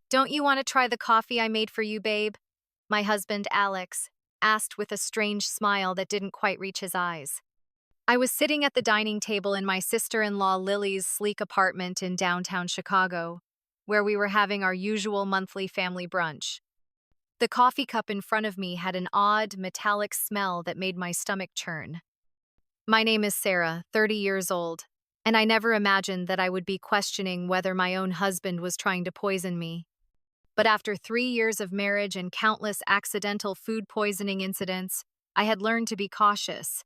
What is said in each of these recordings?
Don't you want to try the coffee I made for you, babe? My husband, Alex, asked with a strange smile that didn't quite reach his eyes. I was sitting at the dining table in my sister-in-law Lily's sleek apartment in downtown Chicago, where we were having our usual monthly family brunch. The coffee cup in front of me had an odd, metallic smell that made my stomach churn. My name is Sarah, 30 years old, and I never imagined that I would be questioning whether my own husband was trying to poison me. But after 3 years of marriage and countless accidental food poisoning incidents, I had learned to be cautious,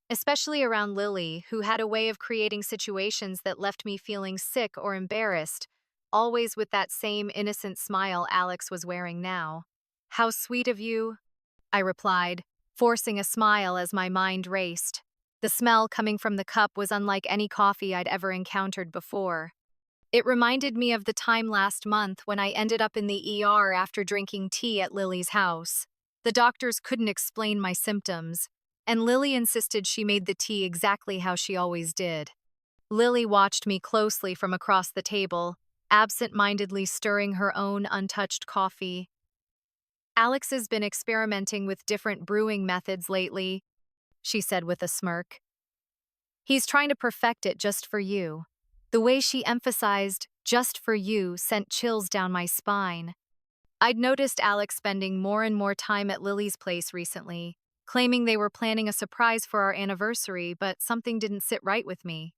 especially around Lily, who had a way of creating situations that left me feeling sick or embarrassed, always with that same innocent smile Alex was wearing now. "How sweet of you," I replied, forcing a smile as my mind raced. The smell coming from the cup was unlike any coffee I'd ever encountered before. It reminded me of the time last month when I ended up in the ER after drinking tea at Lily's house. The doctors couldn't explain my symptoms, and Lily insisted she made the tea exactly how she always did. Lily watched me closely from across the table, absent-mindedly stirring her own untouched coffee. "Alex has been experimenting with different brewing methods lately," she said with a smirk. "He's trying to perfect it just for you." The way she emphasized "just for you" sent chills down my spine. I'd noticed Alex spending more and more time at Lily's place recently, claiming they were planning a surprise for our anniversary, but something didn't sit right with me.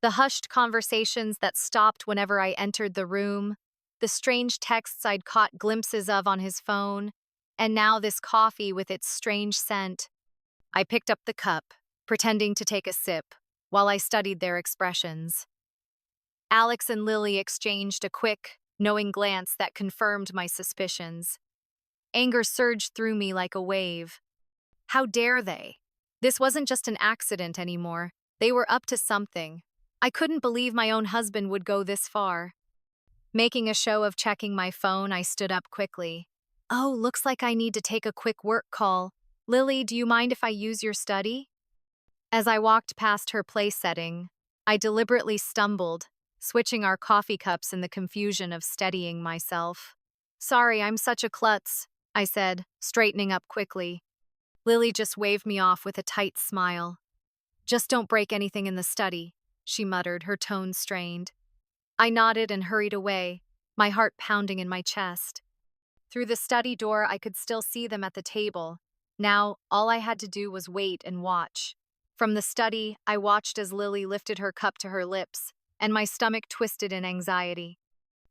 The hushed conversations that stopped whenever I entered the room, the strange texts I'd caught glimpses of on his phone, and now this coffee with its strange scent. I picked up the cup, pretending to take a sip, while I studied their expressions. Alex and Lily exchanged a quick, knowing glance that confirmed my suspicions. Anger surged through me like a wave. How dare they? This wasn't just an accident anymore. They were up to something. I couldn't believe my own husband would go this far. Making a show of checking my phone, I stood up quickly. "Oh, looks like I need to take a quick work call. Lily, do you mind if I use your study?" As I walked past her place setting, I deliberately stumbled, switching our coffee cups in the confusion of steadying myself. "Sorry, I'm such a klutz," I said, straightening up quickly. Lily just waved me off with a tight smile. "Just don't break anything in the study," she muttered, her tone strained. I nodded and hurried away, my heart pounding in my chest. Through the study door, I could still see them at the table. Now, all I had to do was wait and watch. From the study, I watched as Lily lifted her cup to her lips, and my stomach twisted in anxiety.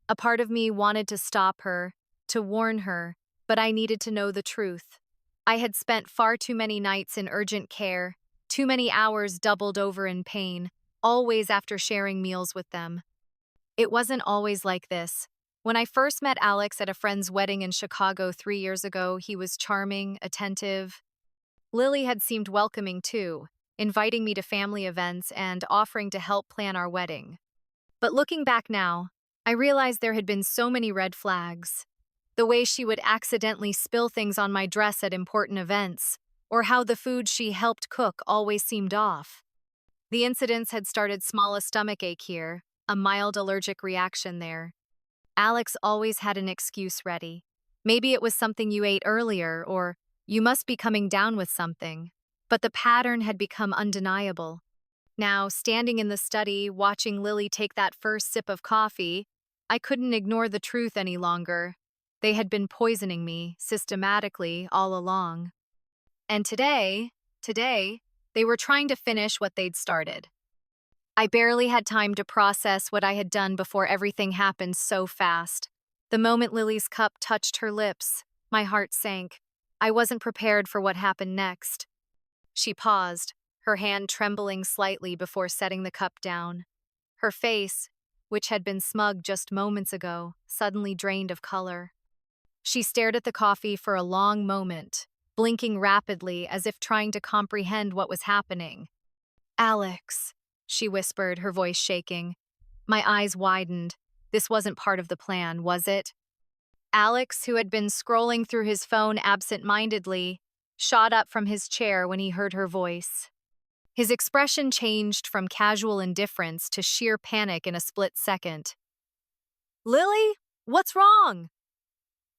A part of me wanted to stop her, to warn her, but I needed to know the truth. I had spent far too many nights in urgent care, too many hours doubled over in pain, always after sharing meals with them. It wasn't always like this. When I first met Alex at a friend's wedding in Chicago 3 years ago, he was charming, attentive. Lily had seemed welcoming too, inviting me to family events and offering to help plan our wedding. But looking back now, I realized there had been so many red flags. The way she would accidentally spill things on my dress at important events, or how the food she helped cook always seemed off. The incidents had started small, a stomach ache here, a mild allergic reaction there. Alex always had an excuse ready. Maybe it was something you ate earlier, or you must be coming down with something. But the pattern had become undeniable. Now, standing in the study, watching Lily take that first sip of coffee, I couldn't ignore the truth any longer. They had been poisoning me, systematically, all along. And today, they were trying to finish what they'd started. I barely had time to process what I had done before everything happened so fast. The moment Lily's cup touched her lips, my heart sank. I wasn't prepared for what happened next. She paused, her hand trembling slightly before setting the cup down. Her face, which had been smug just moments ago, suddenly drained of color. She stared at the coffee for a long moment, blinking rapidly as if trying to comprehend what was happening. "Alex," she whispered, her voice shaking. My eyes widened. This wasn't part of the plan, was it? Alex, who had been scrolling through his phone absent-mindedly, shot up from his chair when he heard her voice. His expression changed from casual indifference to sheer panic in a split second. "Lily, What's wrong?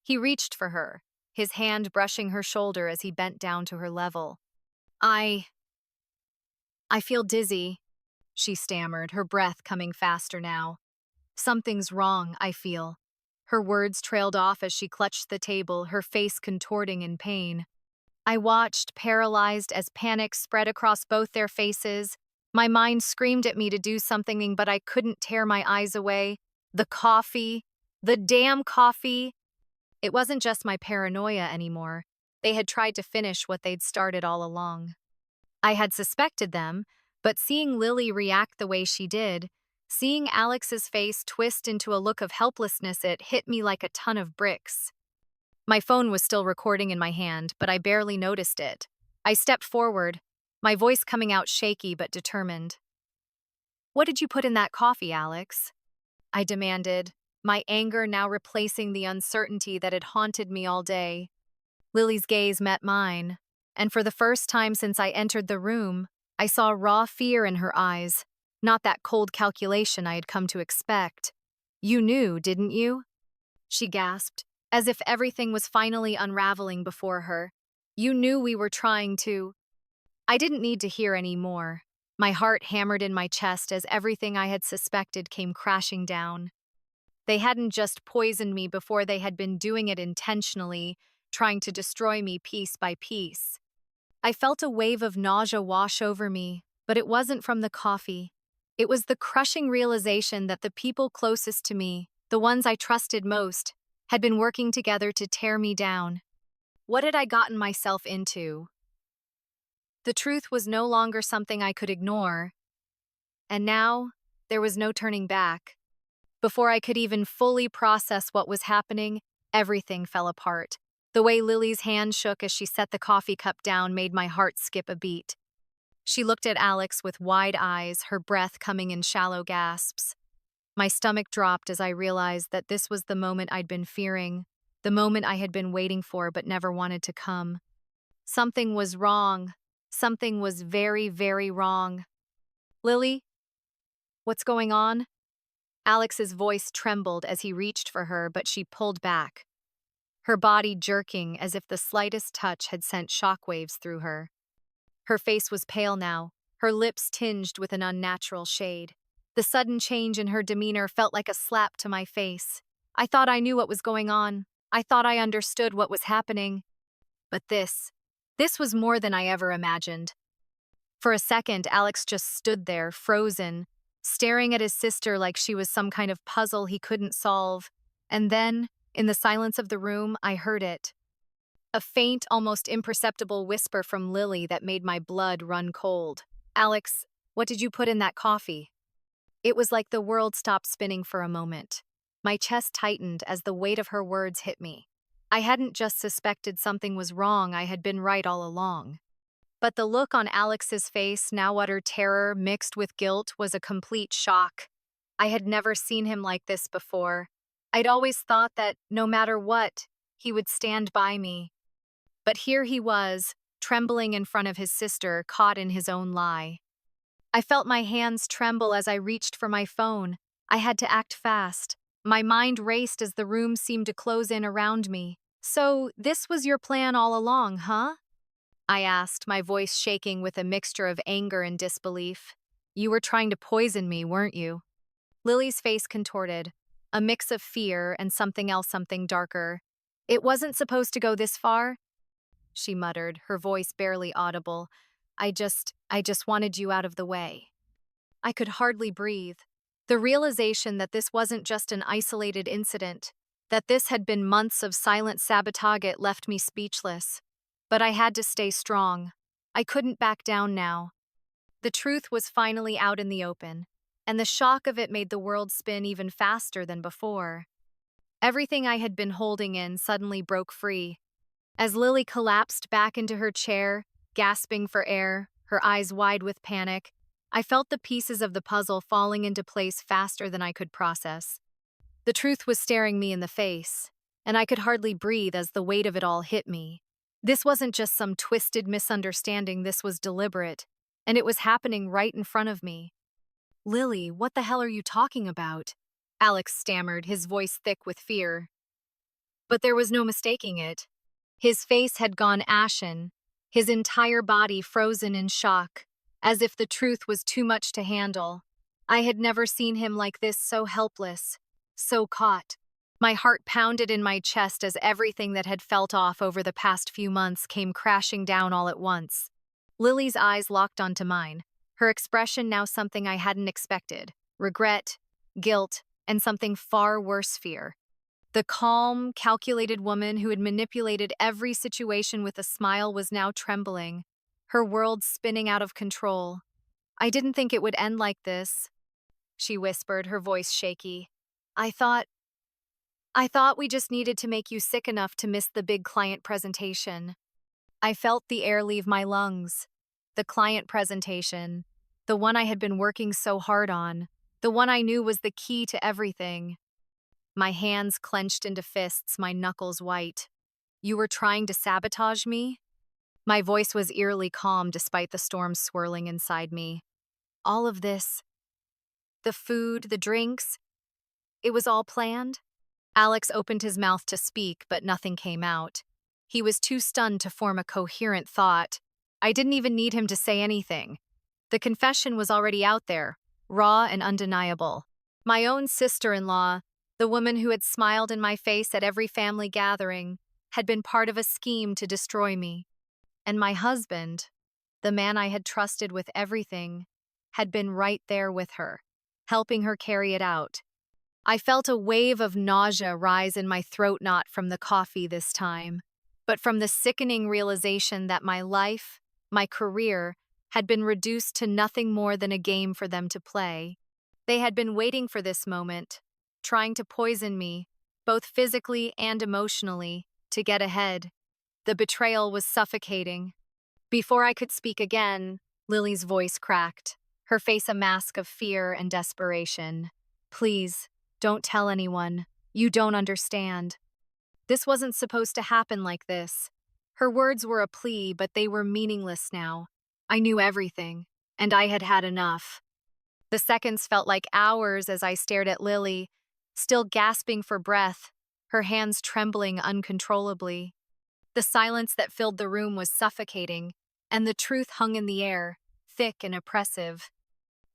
He reached for her, his hand brushing her shoulder as he bent down to her level. I feel dizzy, she stammered, her breath coming faster now. Something's wrong, I feel. Her words trailed off as she clutched the table, her face contorting in pain. I watched, paralyzed, as panic spread across both their faces. My mind screamed at me to do something, but I couldn't tear my eyes away. The coffee. The damn coffee. It wasn't just my paranoia anymore. They had tried to finish what they'd started all along. I had suspected them, but seeing Lily react the way she did, seeing Alex's face twist into a look of helplessness, it hit me like a ton of bricks. My phone was still recording in my hand, but I barely noticed it. I stepped forward, my voice coming out shaky but determined. "What did you put in that coffee, Alex?" I demanded, my anger now replacing the uncertainty that had haunted me all day. Lily's gaze met mine, and for the first time since I entered the room, I saw raw fear in her eyes, not that cold calculation I had come to expect. "You knew, didn't you?" she gasped, as if everything was finally unraveling before her. "You knew we were trying to—" I didn't need to hear any more. My heart hammered in my chest as everything I had suspected came crashing down. They hadn't just poisoned me before, they had been doing it intentionally, trying to destroy me piece by piece. I felt a wave of nausea wash over me, but it wasn't from the coffee. It was the crushing realization that the people closest to me, the ones I trusted most, had been working together to tear me down. What had I gotten myself into? The truth was no longer something I could ignore, and now there was no turning back. Before I could even fully process what was happening, everything fell apart. The way Lily's hand shook as she set the coffee cup down made my heart skip a beat. She looked at Alex with wide eyes, her breath coming in shallow gasps. My stomach dropped as I realized that this was the moment I'd been fearing, the moment I had been waiting for but never wanted to come. Something was wrong. Something was very, very wrong. "Lily? What's going on?" Alex's voice trembled as he reached for her, but she pulled back, her body jerking as if the slightest touch had sent shockwaves through her. Her face was pale now, her lips tinged with an unnatural shade. The sudden change in her demeanor felt like a slap to my face. I thought I knew what was going on. I thought I understood what was happening. But this was more than I ever imagined. For a second, Alex just stood there, frozen, staring at his sister like she was some kind of puzzle he couldn't solve. And then, in the silence of the room, I heard it. A faint, almost imperceptible whisper from Lily that made my blood run cold. "Alex, what did you put in that coffee?" It was like the world stopped spinning for a moment. My chest tightened as the weight of her words hit me. I hadn't just suspected something was wrong, I had been right all along. But the look on Alex's face, now utter terror mixed with guilt, was a complete shock. I had never seen him like this before. I'd always thought that, no matter what, he would stand by me. But here he was, trembling in front of his sister, caught in his own lie. I felt my hands tremble as I reached for my phone. I had to act fast. My mind raced as the room seemed to close in around me. "So, this was your plan all along, huh?" I asked, my voice shaking with a mixture of anger and disbelief. "You were trying to poison me, weren't you?" Lily's face contorted, a mix of fear and something else, something darker. "It wasn't supposed to go this far," she muttered, her voice barely audible. I just wanted you out of the way." I could hardly breathe. The realization that this wasn't just an isolated incident, that this had been months of silent sabotage, left me speechless. But I had to stay strong. I couldn't back down now. The truth was finally out in the open, and the shock of it made the world spin even faster than before. Everything I had been holding in suddenly broke free. As Lily collapsed back into her chair, gasping for air, her eyes wide with panic, I felt the pieces of the puzzle falling into place faster than I could process. The truth was staring me in the face, and I could hardly breathe as the weight of it all hit me. This wasn't just some twisted misunderstanding, this was deliberate, and it was happening right in front of me. "Lily, what the hell are you talking about?" Alex stammered, his voice thick with fear. But there was no mistaking it. His face had gone ashen, his entire body frozen in shock, as if the truth was too much to handle. I had never seen him like this, so helpless, so caught. My heart pounded in my chest as everything that had felt off over the past few months came crashing down all at once. Lily's eyes locked onto mine, her expression now something I hadn't expected: regret, guilt, and something far worse, fear. The calm, calculated woman who had manipulated every situation with a smile was now trembling, her world spinning out of control. "I didn't think it would end like this," she whispered, her voice shaky. I thought we just needed to make you sick enough to miss the big client presentation." I felt the air leave my lungs. The client presentation, the one I had been working so hard on, the one I knew was the key to everything. My hands clenched into fists, my knuckles white. "You were trying to sabotage me?" My voice was eerily calm despite the storm swirling inside me. "All of this, the food, the drinks, it was all planned?" Alex opened his mouth to speak, but nothing came out. He was too stunned to form a coherent thought. I didn't even need him to say anything. The confession was already out there, raw and undeniable. My own sister-in-law, the woman who had smiled in my face at every family gathering, had been part of a scheme to destroy me. And my husband, the man I had trusted with everything, had been right there with her, helping her carry it out. I felt a wave of nausea rise in my throat, not from the coffee this time, but from the sickening realization that my life, my career, had been reduced to nothing more than a game for them to play. They had been waiting for this moment, trying to poison me, both physically and emotionally, to get ahead. The betrayal was suffocating. Before I could speak again, Lily's voice cracked, her face a mask of fear and desperation. "Please, don't tell anyone. You don't understand. This wasn't supposed to happen like this." Her words were a plea, but they were meaningless now. I knew everything, and I had had enough. The seconds felt like hours as I stared at Lily, still gasping for breath, her hands trembling uncontrollably. The silence that filled the room was suffocating, and the truth hung in the air, thick and oppressive.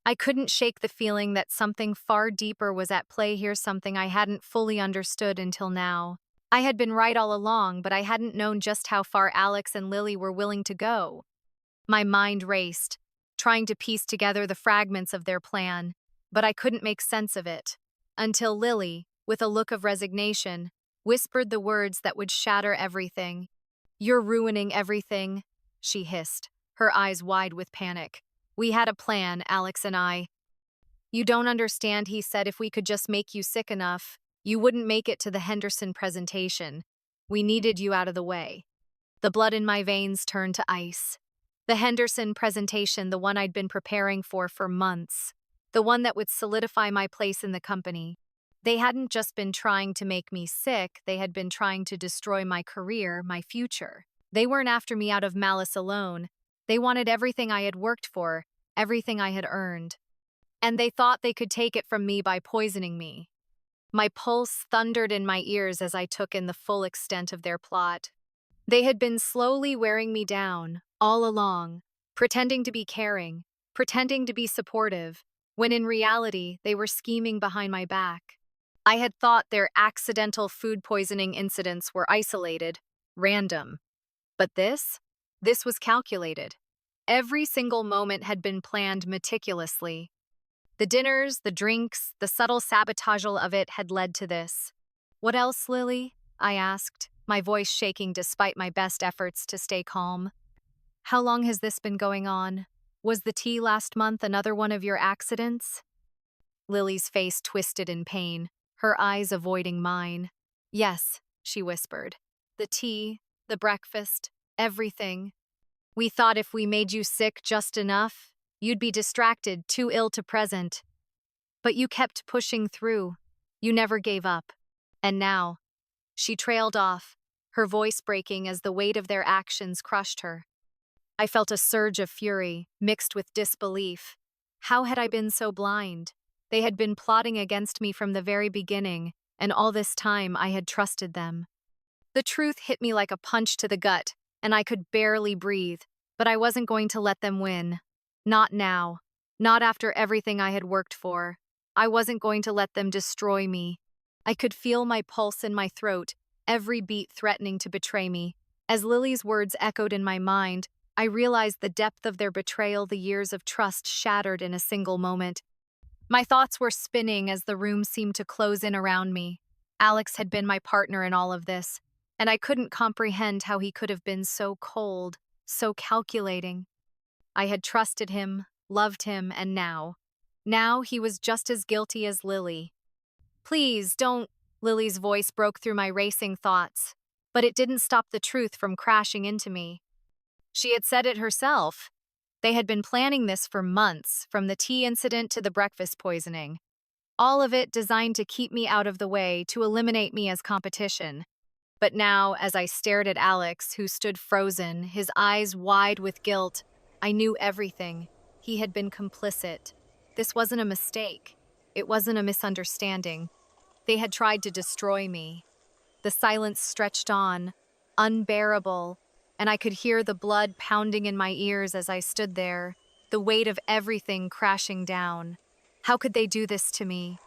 I couldn't shake the feeling that something far deeper was at play here, something I hadn't fully understood until now. I had been right all along, but I hadn't known just how far Alex and Lily were willing to go. My mind raced, trying to piece together the fragments of their plan, but I couldn't make sense of it. Until Lily, with a look of resignation, whispered the words that would shatter everything. "You're ruining everything," she hissed, her eyes wide with panic. "We had a plan, Alex and I." "You don't understand," he said. "If we could just make you sick enough, you wouldn't make it to the Henderson presentation. We needed you out of the way." The blood in my veins turned to ice. The Henderson presentation, the one I'd been preparing for months. The one that would solidify my place in the company. They hadn't just been trying to make me sick, they had been trying to destroy my career, my future. They weren't after me out of malice alone. They wanted everything I had worked for, everything I had earned. And they thought they could take it from me by poisoning me. My pulse thundered in my ears as I took in the full extent of their plot. They had been slowly wearing me down, all along, pretending to be caring, pretending to be supportive, when in reality they were scheming behind my back. I had thought their accidental food poisoning incidents were isolated, random. But this was calculated. Every single moment had been planned meticulously. The dinners, the drinks, the subtle sabotage of it had led to this. "What else, Lily?" I asked, my voice shaking despite my best efforts to stay calm. "How long has this been going on? Was the tea last month another one of your accidents?" Lily's face twisted in pain, her eyes avoiding mine. "Yes," she whispered. "The tea, the breakfast, everything. We thought if we made you sick just enough, you'd be distracted, too ill to present. But you kept pushing through. You never gave up. And now..." She trailed off, her voice breaking as the weight of their actions crushed her. I felt a surge of fury, mixed with disbelief. How had I been so blind? They had been plotting against me from the very beginning, and all this time I had trusted them. The truth hit me like a punch to the gut, and I could barely breathe, but I wasn't going to let them win. Not now. Not after everything I had worked for. I wasn't going to let them destroy me. I could feel my pulse in my throat, every beat threatening to betray me. As Lily's words echoed in my mind, I realized the depth of their betrayal, the years of trust shattered in a single moment. My thoughts were spinning as the room seemed to close in around me. Alex had been my partner in all of this, and I couldn't comprehend how he could have been so cold, so calculating. I had trusted him, loved him, and now he was just as guilty as Lily. Please, don't, Lily's voice broke through my racing thoughts, but it didn't stop the truth from crashing into me. She had said it herself. They had been planning this for months, from the tea incident to the breakfast poisoning. All of it designed to keep me out of the way, to eliminate me as competition. But now, as I stared at Alex, who stood frozen, his eyes wide with guilt, I knew everything. He had been complicit. This wasn't a mistake. It wasn't a misunderstanding. They had tried to destroy me. The silence stretched on, unbearable, and I could hear the blood pounding in my ears as I stood there, the weight of everything crashing down. How could they do this to me?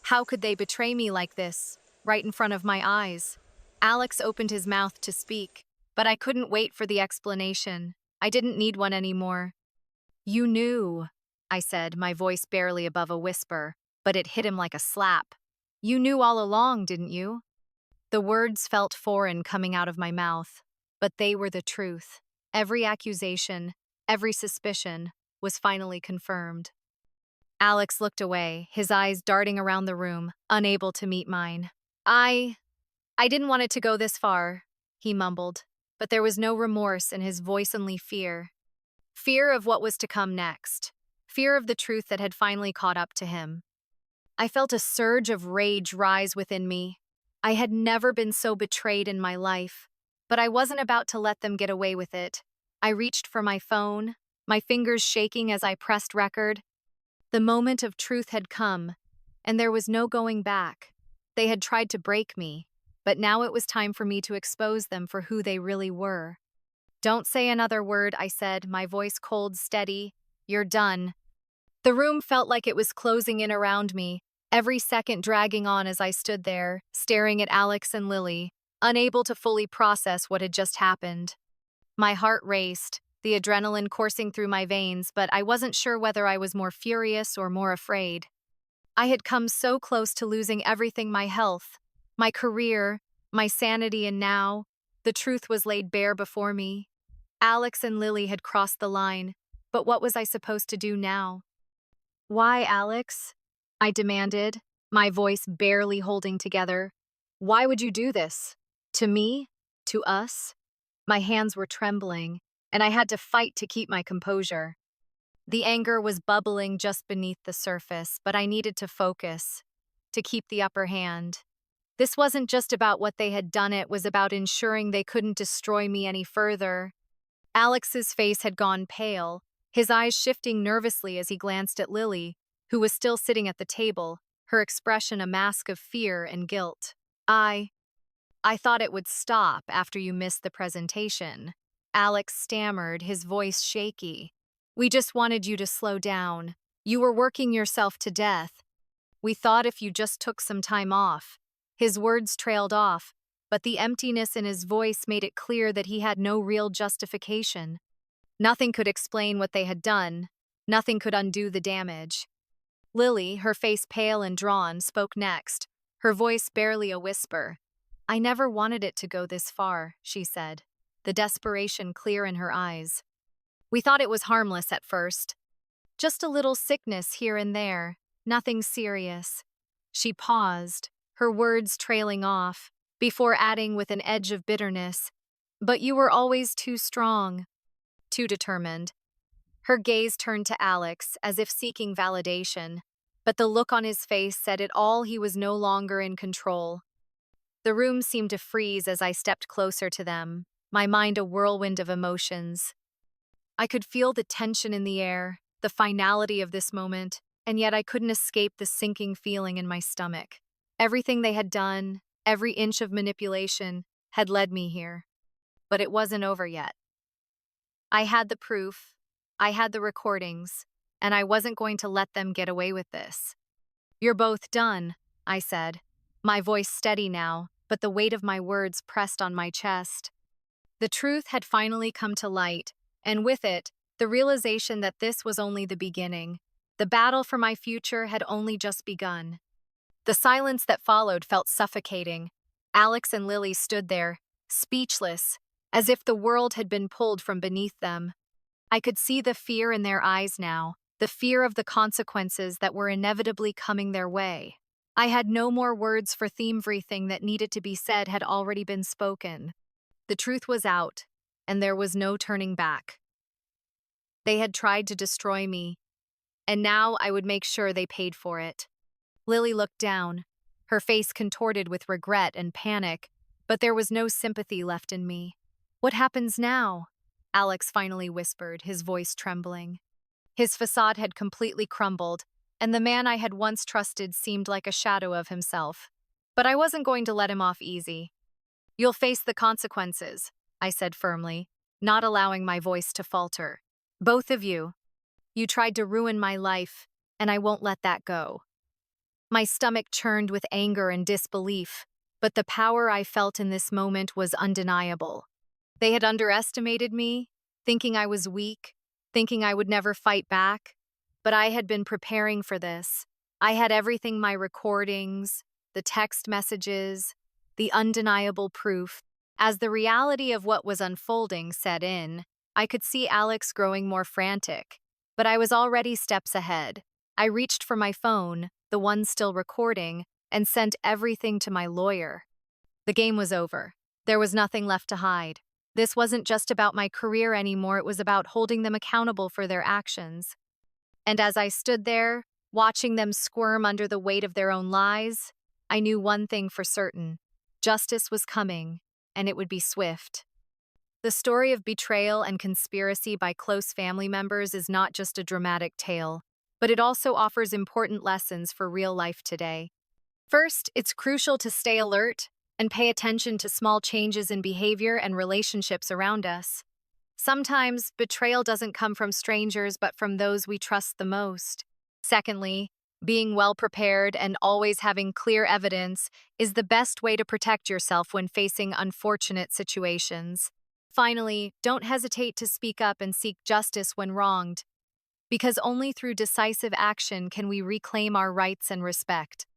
How could they betray me like this, right in front of my eyes? Alex opened his mouth to speak, but I couldn't wait for the explanation. I didn't need one anymore. You knew, I said, my voice barely above a whisper, but it hit him like a slap. You knew all along, didn't you? The words felt foreign coming out of my mouth, but they were the truth. Every accusation, every suspicion was finally confirmed. Alex looked away, his eyes darting around the room, unable to meet mine. I didn't want it to go this far, he mumbled, but there was no remorse in his voice, only fear. Fear of what was to come next. Fear of the truth that had finally caught up to him. I felt a surge of rage rise within me. I had never been so betrayed in my life, but I wasn't about to let them get away with it. I reached for my phone, my fingers shaking as I pressed record. The moment of truth had come, and there was no going back. They had tried to break me, but now it was time for me to expose them for who they really were. Don't say another word, I said, my voice cold, steady. You're done. The room felt like it was closing in around me, every second dragging on as I stood there, staring at Alex and Lily, unable to fully process what had just happened. My heart raced, the adrenaline coursing through my veins, but I wasn't sure whether I was more furious or more afraid. I had come so close to losing everything: my health, my career, my sanity, and now the truth was laid bare before me. Alex and Lily had crossed the line, but what was I supposed to do now? Why, Alex? I demanded, my voice barely holding together. Why would you do this? To me? To us? My hands were trembling, and I had to fight to keep my composure. The anger was bubbling just beneath the surface, but I needed to focus, to keep the upper hand. This wasn't just about what they had done, it was about ensuring they couldn't destroy me any further. Alex's face had gone pale, his eyes shifting nervously as he glanced at Lily, who was still sitting at the table, her expression a mask of fear and guilt. I thought it would stop after you missed the presentation. Alex stammered, his voice shaky. We just wanted you to slow down. You were working yourself to death. We thought if you just took some time off. His words trailed off, but the emptiness in his voice made it clear that he had no real justification. Nothing could explain what they had done. Nothing could undo the damage. Lily, her face pale and drawn, spoke next, her voice barely a whisper. I never wanted it to go this far, she said, the desperation clear in her eyes. We thought it was harmless at first. Just a little sickness here and there, nothing serious. She paused, her words trailing off, before adding with an edge of bitterness, but you were always too strong, too determined. Her gaze turned to Alex, as if seeking validation, but the look on his face said it all: he was no longer in control. The room seemed to freeze as I stepped closer to them, my mind a whirlwind of emotions. I could feel the tension in the air, the finality of this moment. and yet I couldn't escape the sinking feeling in my stomach. Everything they had done, every inch of manipulation, had led me here. But it wasn't over yet. I had the proof, I had the recordings, and I wasn't going to let them get away with this. "You're both done," I said, my voice steady now, but the weight of my words pressed on my chest. The truth had finally come to light, and with it, the realization that this was only the beginning. The battle for my future had only just begun. The silence that followed felt suffocating. Alex and Lily stood there, speechless, as if the world had been pulled from beneath them. I could see the fear in their eyes now, the fear of the consequences that were inevitably coming their way. I had no more words for everything that needed to be said had already been spoken. The truth was out, and there was no turning back. They had tried to destroy me, and now I would make sure they paid for it. Lily looked down, her face contorted with regret and panic, but there was no sympathy left in me. "What happens now?" Alex finally whispered, his voice trembling. His facade had completely crumbled, and the man I had once trusted seemed like a shadow of himself. But I wasn't going to let him off easy. "You'll face the consequences," I said firmly, not allowing my voice to falter. "Both of you. You tried to ruin my life, and I won't let that go." My stomach churned with anger and disbelief, but the power I felt in this moment was undeniable. They had underestimated me, thinking I was weak, thinking I would never fight back. But I had been preparing for this. I had everything: my recordings, the text messages, the undeniable proof. As the reality of what was unfolding set in, I could see Alex growing more frantic, but I was already steps ahead. I reached for my phone, the one still recording, and sent everything to my lawyer. The game was over. There was nothing left to hide. This wasn't just about my career anymore, it was about holding them accountable for their actions. And as I stood there, watching them squirm under the weight of their own lies, I knew one thing for certain: justice was coming, and it would be swift. The story of betrayal and conspiracy by close family members is not just a dramatic tale, but it also offers important lessons for real life today. First, it's crucial to stay alert and pay attention to small changes in behavior and relationships around us. Sometimes, betrayal doesn't come from strangers but from those we trust the most. Secondly, being well prepared and always having clear evidence is the best way to protect yourself when facing unfortunate situations. Finally, don't hesitate to speak up and seek justice when wronged, because only through decisive action can we reclaim our rights and respect.